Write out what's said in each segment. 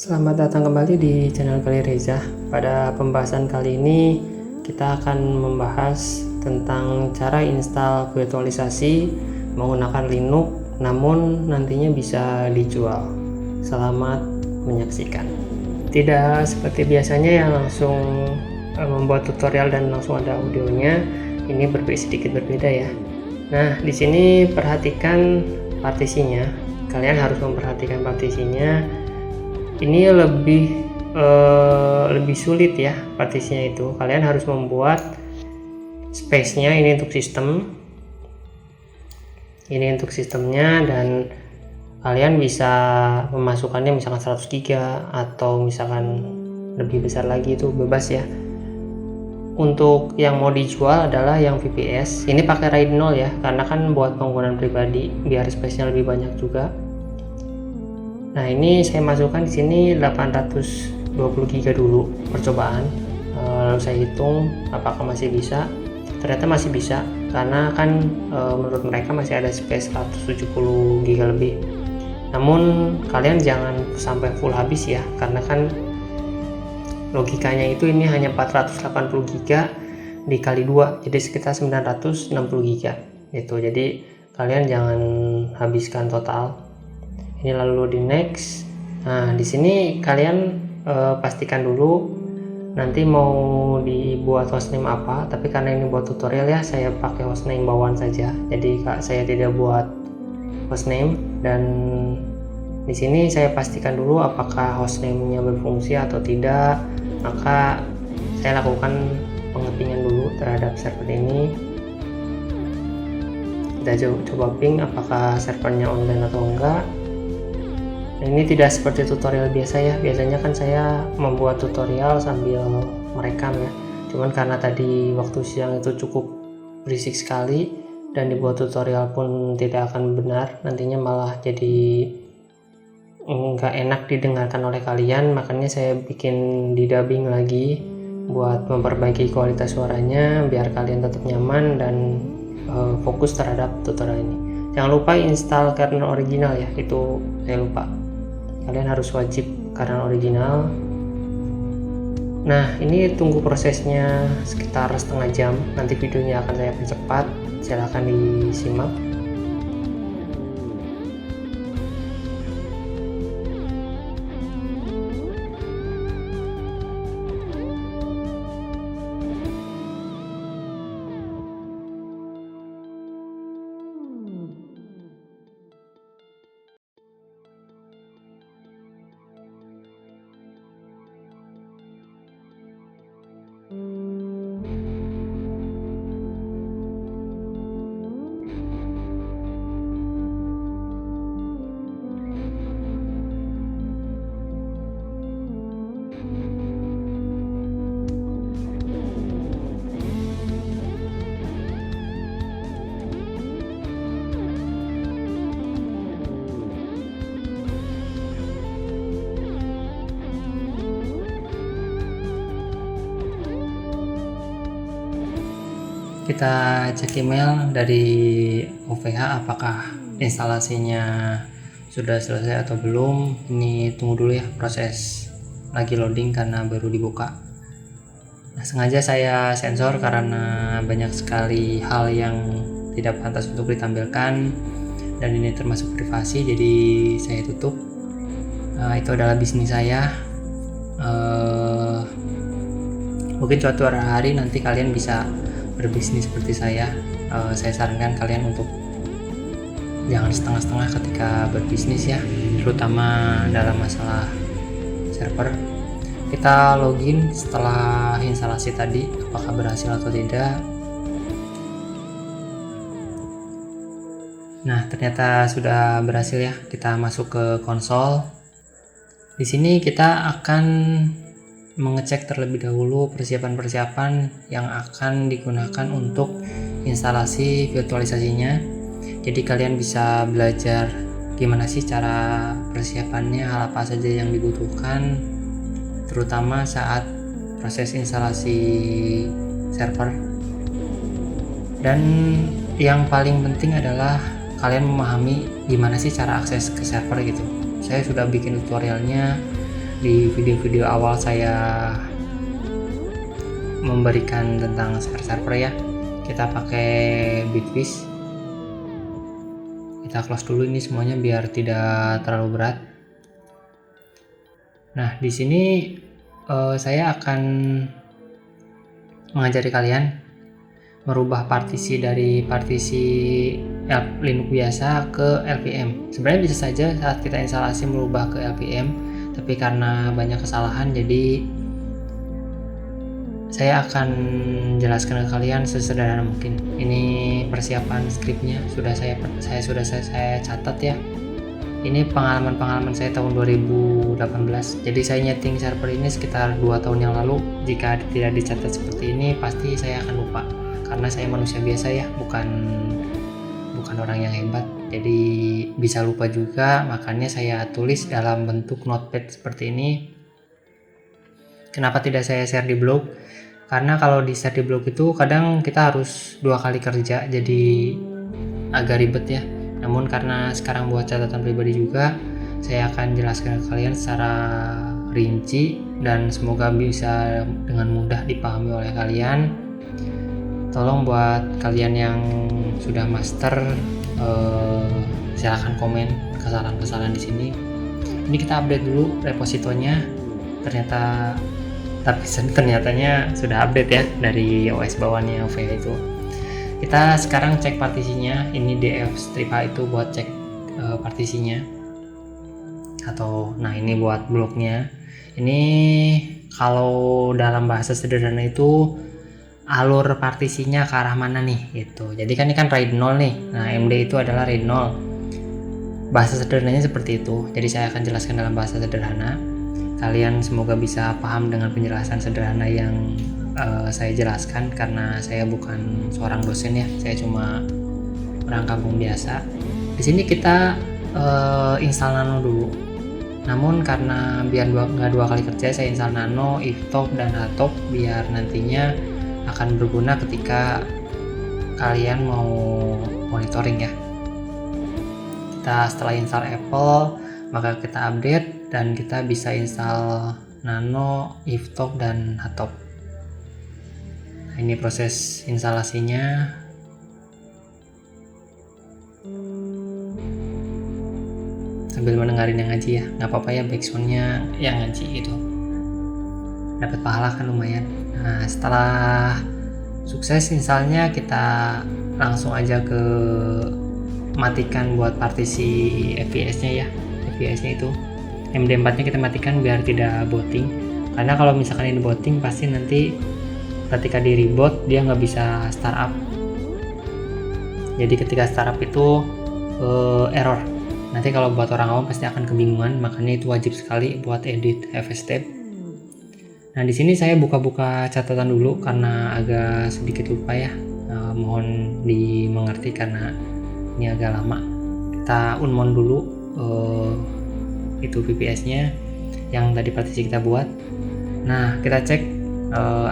Selamat datang kembali di channel Kali Reza. Pada pembahasan kali ini kita akan membahas tentang cara install virtualisasi menggunakan Linux namun nantinya bisa dijual. Selamat menyaksikan. Tidak seperti biasanya yang langsung membuat tutorial dan langsung ada audionya. Ini sedikit berbeda ya. Nah, di sini perhatikan partisinya. Kalian harus memperhatikan partisinya. Ini lebih sulit ya partisinya itu. Kalian harus membuat space-nya ini untuk sistem. Ini untuk sistemnya dan kalian bisa memasukkannya misalkan 100 GB atau misalkan lebih besar lagi, itu bebas ya. Untuk yang mau dijual adalah yang VPS. Ini pakai RAID 0 ya, karena kan buat penggunaan pribadi biar space-nya lebih banyak juga. Nah, ini saya masukkan di sini 820 GB dulu percobaan. Lalu saya hitung apakah masih bisa. Ternyata masih bisa karena kan menurut mereka masih ada space 170 GB lebih. Namun kalian jangan sampai full habis ya, karena kan logikanya itu ini hanya 480 GB dikali 2, jadi sekitar 960 GB itu. Jadi kalian jangan habiskan total. Ini lalu di next. Nah, di sini kalian pastikan dulu nanti mau dibuat hostname apa, tapi karena ini buat tutorial ya, saya pakai hostname bawaan saja. Jadi saya tidak buat hostname. Dan di sini saya pastikan dulu apakah hostname-nya berfungsi atau tidak. Maka saya lakukan pengepingan dulu terhadap server ini. Kita coba ping apakah servernya online atau enggak. Ini tidak seperti tutorial biasa ya. Biasanya kan saya membuat tutorial sambil merekam ya. Cuman karena tadi waktu siang itu cukup berisik sekali dan dibuat tutorial pun tidak akan benar, nantinya malah jadi nggak enak didengarkan oleh kalian. Makanya saya bikin di dubbing lagi buat memperbaiki kualitas suaranya biar kalian tetap nyaman dan fokus terhadap tutorial ini. Jangan lupa install kernel original ya, itu saya lupa. Kalian harus wajib kernel original. Nah, ini tunggu prosesnya sekitar setengah jam. Nanti videonya akan saya percepat. Silahkan disimak. Kita cek email dari OVH apakah instalasinya sudah selesai atau belum. Ini tunggu dulu ya, proses lagi loading karena baru dibuka. Nah, sengaja saya sensor karena banyak sekali hal yang tidak pantas untuk ditampilkan dan ini termasuk privasi, jadi saya tutup. Itu adalah bisnis saya. Mungkin suatu hari nanti kalian bisa berbisnis seperti saya. Saya sarankan kalian untuk jangan setengah-setengah ketika berbisnis ya, terutama dalam masalah server. Kita login setelah instalasi tadi, apakah berhasil atau tidak. Nah, ternyata sudah berhasil ya. Kita masuk ke konsol. Di sini kita akan mengecek terlebih dahulu persiapan-persiapan yang akan digunakan untuk instalasi virtualisasinya. Jadi kalian bisa belajar gimana sih cara persiapannya, hal apa saja yang dibutuhkan, terutama saat proses instalasi server. Dan yang paling penting adalah kalian memahami gimana sih cara akses ke server gitu. Saya sudah bikin tutorialnya di video-video awal saya memberikan tentang server ya, kita pakai Bitfish. Kita close dulu ini semuanya biar tidak terlalu berat. Nah, di sini saya akan mengajari kalian merubah partisi dari partisi Linux biasa ke LVM. Sebenarnya bisa saja saat kita instalasi merubah ke LVM, tapi karena banyak kesalahan jadi saya akan jelaskan ke kalian sesederhana mungkin. Ini persiapan skripnya sudah saya catat ya. Ini pengalaman saya tahun 2018. Jadi saya nyeting server ini sekitar 2 tahun yang lalu. Jika tidak dicatat seperti ini pasti saya akan lupa. Karena saya manusia biasa ya, bukan orang yang hebat. Jadi bisa lupa juga, makanya saya tulis dalam bentuk notepad seperti ini. Kenapa tidak saya share di blog? Karena kalau di share di blog itu kadang kita harus 2 kali kerja, jadi agak ribet ya. Namun karena sekarang buat catatan pribadi juga, saya akan jelaskan ke kalian secara rinci dan semoga bisa dengan mudah dipahami oleh kalian. Tolong buat kalian yang sudah master, silahkan komen kesalahan-kesalahan di sini. Ini kita update dulu repositonya. Ternyatanya sudah update ya dari OS bawahnya OV itu. Kita sekarang cek partisinya. Ini df-strip itu buat cek partisinya. Nah ini buat bloknya. Ini kalau dalam bahasa sederhana itu alur partisinya ke arah mana nih gitu. Jadi kan ini kan RAID 0 nih. Nah MD itu adalah RAID 0. Bahasa sederhananya seperti itu. Jadi saya akan jelaskan dalam bahasa sederhana. Kalian semoga bisa paham dengan penjelasan sederhana yang saya jelaskan, karena saya bukan seorang dosen ya, saya cuma orang kampung biasa. Di sini kita install Nano dulu. Namun karena biar nggak 2 kali kerja, saya install Nano, Iftop dan Hatop biar nantinya akan berguna ketika kalian mau monitoring ya. Setelah install Apple, maka kita update dan kita bisa install Nano, Iftop dan Hatop. Nah, ini proses instalasinya. Sambil mendengarin yang ngaji ya, nggak apa-apa ya backsoundnya yang ngaji gitu, dapat pahala kan lumayan. Nah setelah sukses installnya, kita langsung aja ke matikan buat partisi FPS nya ya. FPS nya itu MD4 nya kita matikan biar tidak booting, karena kalau misalkan ini booting pasti nanti ketika di reboot dia nggak bisa startup. Jadi ketika startup itu error. Nanti kalau buat orang awam pasti akan kebingungan, makanya itu wajib sekali buat edit FSTape. Nah di sini saya buka-buka catatan dulu karena agak sedikit lupa ya. Mohon dimengerti karena ini agak lama. Kita unmount dulu itu VPS-nya yang tadi partisi kita buat. Nah kita cek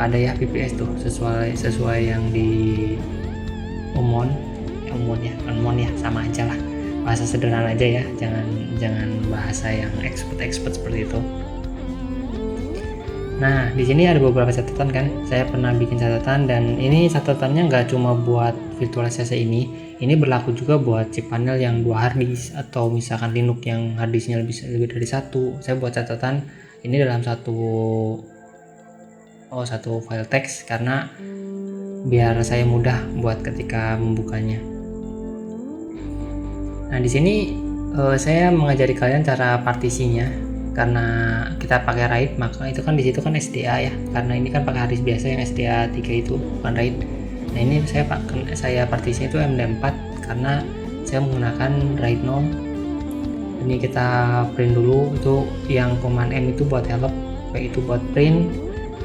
ada ya VPS tuh sesuai yang di unmount ya, sama aja lah. Bahasa sederhana aja ya, jangan bahasa yang expert seperti itu. Nah di sini ada beberapa catatan kan, saya pernah bikin catatan, dan ini catatannya nggak cuma buat virtualisasi ini berlaku juga buat chip panel yang 2 harddisk atau misalkan Linux yang harddisknya lebih dari 1. Saya buat catatan ini dalam satu file teks karena biar saya mudah buat ketika membukanya. Nah di sini saya mengajari kalian cara partisinya, karena kita pakai RAID maka itu kan di situ kan SDA ya, karena ini kan pakai harddisk biasa yang SDA 3 itu bukan RAID. Nah ini saya partisinya itu MD4 karena saya menggunakan RAID 0. Ini kita print dulu, itu yang command M itu buat help, P itu buat print,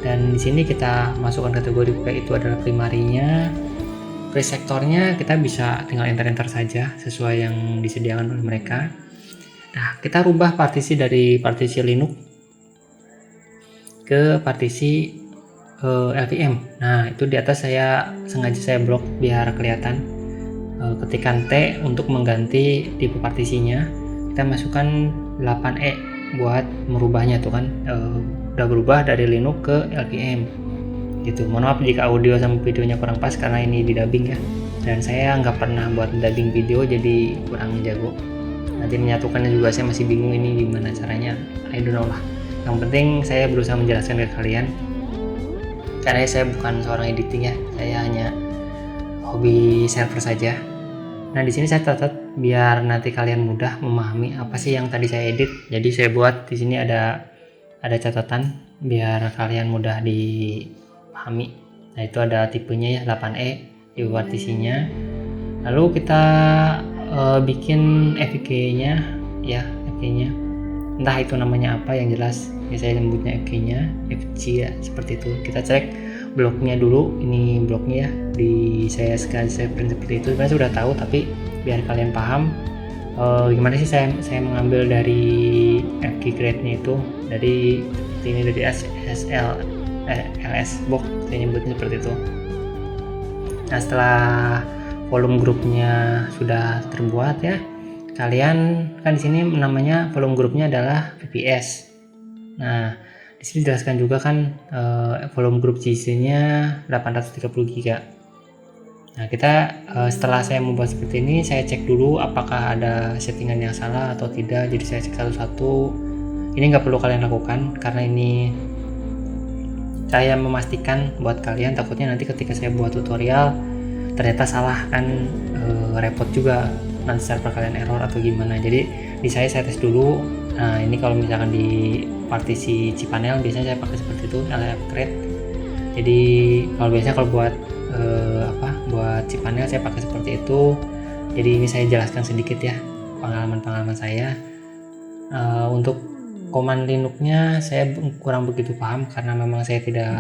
dan di sini kita masukkan kategori P itu adalah primarinya. Presektornya kita bisa tinggal enter saja sesuai yang disediakan oleh mereka. Nah kita rubah partisi dari partisi Linux ke partisi LVM. Nah itu di atas saya sengaja blok biar kelihatan. Ketikan T untuk mengganti tipe partisinya, kita masukkan 8E buat merubahnya tuh kan, udah berubah dari Linux ke LKM gitu. Mohon maaf jika audio sama videonya kurang pas karena ini di dubbing ya, dan saya nggak pernah buat dubbing video jadi kurang jago. Nanti menyatukannya juga saya masih bingung ini gimana caranya, I don't know lah. Yang penting saya berusaha menjelaskan ke kalian karena saya bukan seorang editing ya, saya hanya hobi server saja. Nah di sini saya catat biar nanti kalian mudah memahami apa sih yang tadi saya edit. Jadi saya buat di sini ada catatan biar kalian mudah dipahami. Nah itu ada tipenya ya 8E di partisinya. Lalu kita bikin FK-nya ya, FK-nya. Entah itu namanya apa, yang jelas ya saya sebutnya FK-nya, FC ya seperti itu. Kita cek bloknya dulu, ini bloknya ya, saya print seperti itu. Sebenarnya sudah tahu tapi biar kalian paham gimana sih saya mengambil dari FK grade-nya itu dari ini, dari LS box saya nyebutnya seperti itu. Nah setelah volume grupnya sudah terbuat ya, kalian kan di sini namanya volume grupnya adalah VPS. Nah di sini dijelaskan juga kan volume grup GC-nya 830 GB. Nah kita setelah saya membuat seperti ini, saya cek dulu apakah ada settingan yang salah atau tidak. Jadi saya cek satu-satu. Ini nggak perlu kalian lakukan karena ini saya memastikan buat kalian, takutnya nanti ketika saya buat tutorial ternyata salah kan, repot juga nanti server kalian error atau gimana. Jadi di saya tes dulu. Nah ini kalau misalkan di partisi cPanel biasanya saya pakai seperti itu, LF create. Jadi kalau biasanya kalau buat buat cPanel saya pakai seperti itu. Jadi ini saya jelaskan sedikit ya pengalaman saya. Untuk command Linux-nya saya kurang begitu paham karena memang saya tidak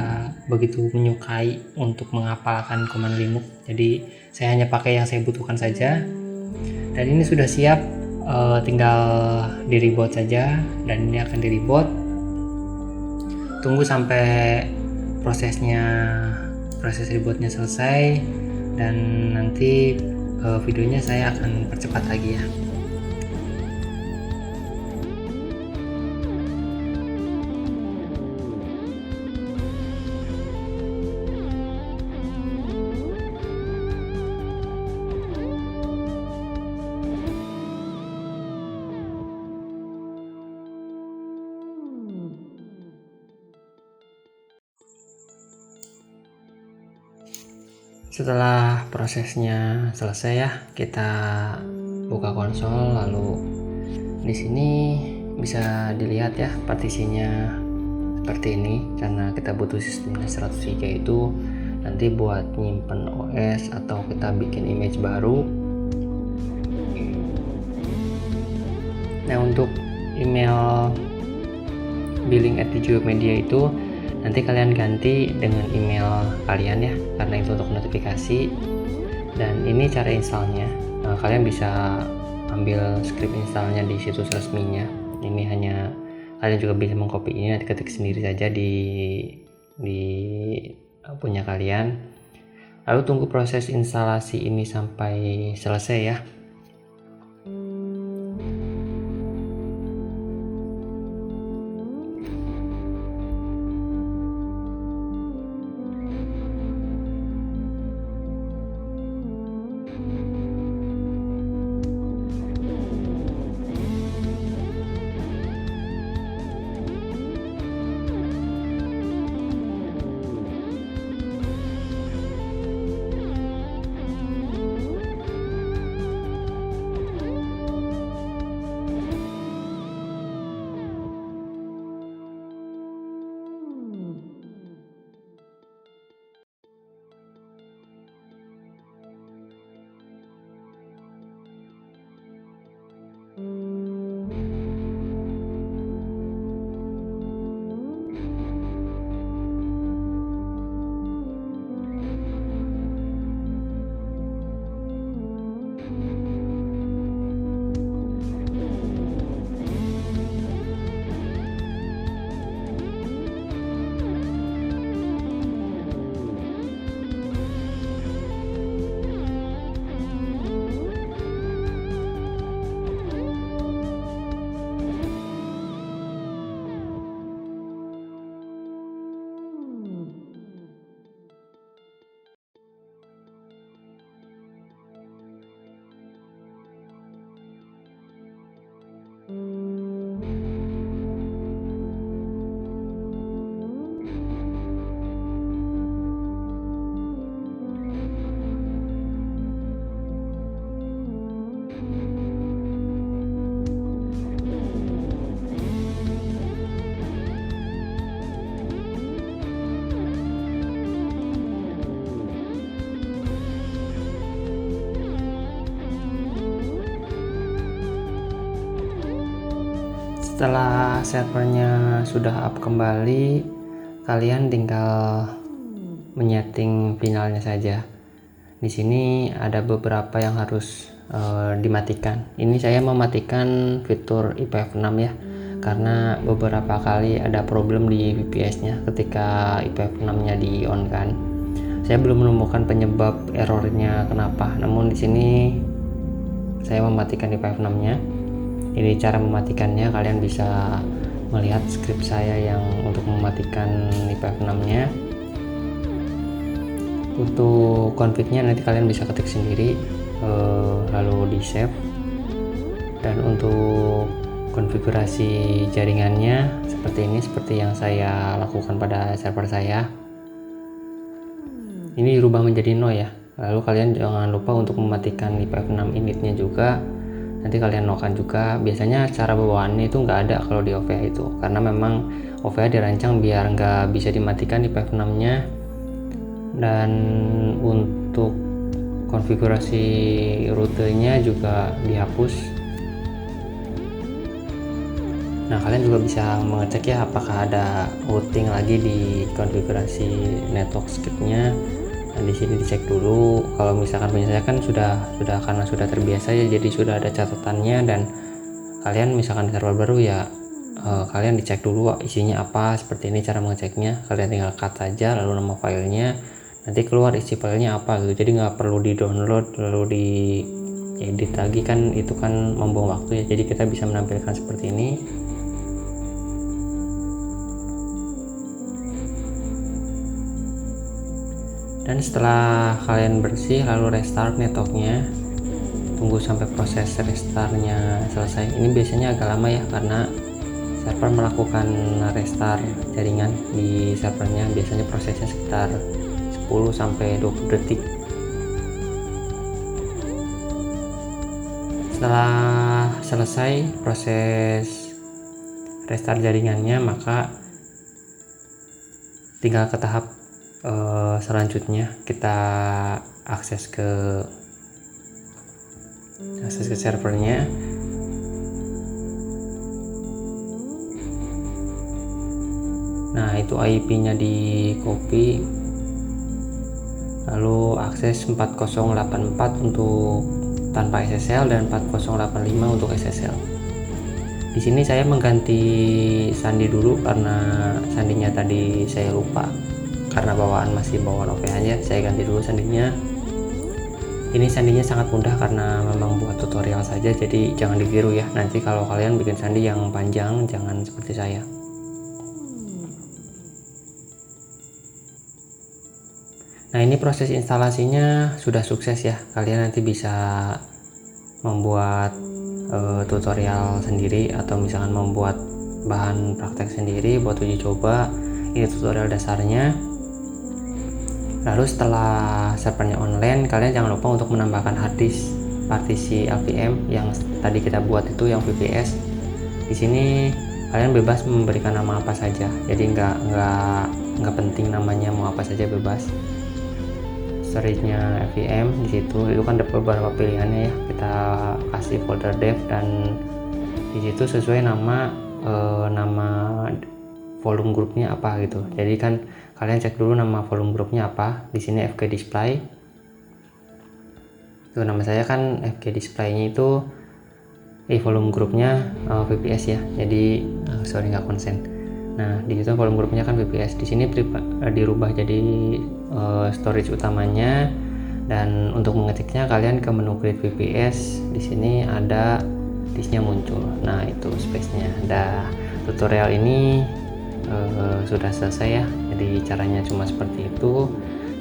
begitu menyukai untuk menghafalkan command Linux. Jadi saya hanya pakai yang saya butuhkan saja. Dan ini sudah siap, tinggal di reboot saja, dan ini akan di reboot. Tunggu sampai proses rebootnya selesai, dan nanti videonya saya akan percepat lagi ya. Setelah prosesnya selesai ya, kita buka konsol, lalu di sini bisa dilihat ya partisinya seperti ini. Karena kita butuh sistemnya 100 GB itu nanti buat nyimpen OS atau kita bikin image baru. Nah untuk email billing@digimedia itu nanti kalian ganti dengan email kalian ya, karena itu untuk notifikasi. Dan ini cara installnya, kalian bisa ambil script installnya di situs resminya. Ini hanya kalian juga bisa mengkopinya, ketik sendiri saja di punya kalian. Lalu tunggu proses instalasi ini sampai selesai ya. Setelah servernya sudah up kembali, kalian tinggal menyeting finalnya saja. Di sini ada beberapa yang harus dimatikan. Ini saya mematikan fitur IPv6 ya, karena beberapa kali ada problem di VPS-nya ketika IPv6-nya di on kan. Saya belum menemukan penyebab errornya kenapa. Namun di sini saya mematikan IPv6-nya. Ini cara mematikannya, kalian bisa melihat script saya yang untuk mematikan IPv6-nya. Untuk config-nya nanti kalian bisa ketik sendiri, lalu di save. Dan untuk konfigurasi jaringannya seperti ini, seperti yang saya lakukan pada server saya. Ini dirubah menjadi no ya. Lalu kalian jangan lupa untuk mematikan IPv6 initnya juga. Nanti kalian nokan juga. Biasanya cara bawaannya itu nggak ada kalau di OVH itu, karena memang OVH dirancang biar nggak bisa dimatikan IPv6-nya. Dan untuk konfigurasi rutenya juga dihapus. Nah, kalian juga bisa mengecek ya apakah ada routing lagi di konfigurasi network script-nya. Nah, di sini dicek dulu. Kalau misalkan punya saya kan sudah karena sudah terbiasa ya, jadi sudah ada catatannya. Dan kalian misalkan server baru ya, kalian dicek dulu isinya apa. Seperti ini cara mengeceknya. Kalian tinggal cut aja, lalu nama filenya, nanti keluar isi filenya apa gitu. Jadi nggak perlu di download lalu di edit lagi, kan itu kan membuang waktu ya. Jadi kita bisa menampilkan seperti ini. Dan setelah kalian bersih, lalu restart networknya, tunggu sampai proses restartnya selesai. Ini biasanya agak lama ya, karena server melakukan restart jaringan di servernya. Biasanya prosesnya sekitar 10-20 detik. Setelah selesai proses restart jaringannya, maka tinggal ke tahap selanjutnya, kita akses ke servernya. Nah, itu IP-nya di copy, lalu akses 4084 untuk tanpa SSL dan 4085 untuk SSL. Di sini saya mengganti sandi dulu karena sandinya tadi saya lupa. Karena masih bawaan OVH aja, saya ganti dulu sandinya. Ini sandinya sangat mudah karena memang buat tutorial saja, jadi jangan ditiru ya. Nanti kalau kalian bikin sandi yang panjang, jangan seperti saya. Nah, ini proses instalasinya sudah sukses ya. Kalian nanti bisa membuat tutorial sendiri, atau misalkan membuat bahan praktek sendiri buat uji coba. Ini tutorial dasarnya. Lalu setelah servernya online, kalian jangan lupa untuk menambahkan harddisk partisi LVM yang tadi kita buat itu, yang VPS. Di sini kalian bebas memberikan nama apa saja, jadi nggak penting namanya mau apa saja, bebas. Storage-nya LVM di situ, itu kan ada beberapa pilihannya ya. Kita kasih folder dev, dan di situ sesuai nama volume grupnya apa gitu. Jadi kan kalian cek dulu nama volume grupnya apa. Di sini FK display. Itu nama saya kan FK display-nya itu volume grupnya VPS ya. Jadi sorry nggak konsen. Nah, di situ volume grupnya kan VPS. Di sini dirubah jadi storage utamanya. Dan untuk mengeceknya kalian ke menu create VPS. Di sini ada disknya muncul. Nah, itu space-nya. Tutorial ini sudah selesai ya. Jadi caranya cuma seperti itu.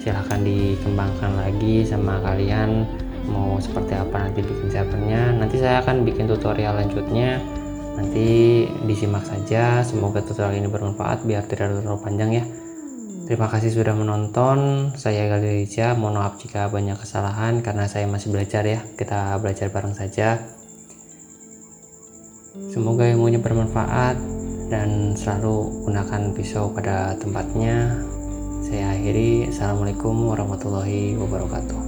Silahkan dikembangkan lagi sama kalian mau seperti apa nanti bikin servernya. Nanti saya akan bikin tutorial lanjutnya, nanti disimak saja. Semoga tutorial ini bermanfaat biar tidak terlalu panjang ya. Terima kasih sudah menonton. Saya Galih Rica. Mohon maaf jika banyak kesalahan karena saya masih belajar ya. Kita belajar bareng saja. Semoga ilmunya bermanfaat dan selalu gunakan pisau pada tempatnya. Saya akhiri. Assalamualaikum warahmatullahi wabarakatuh.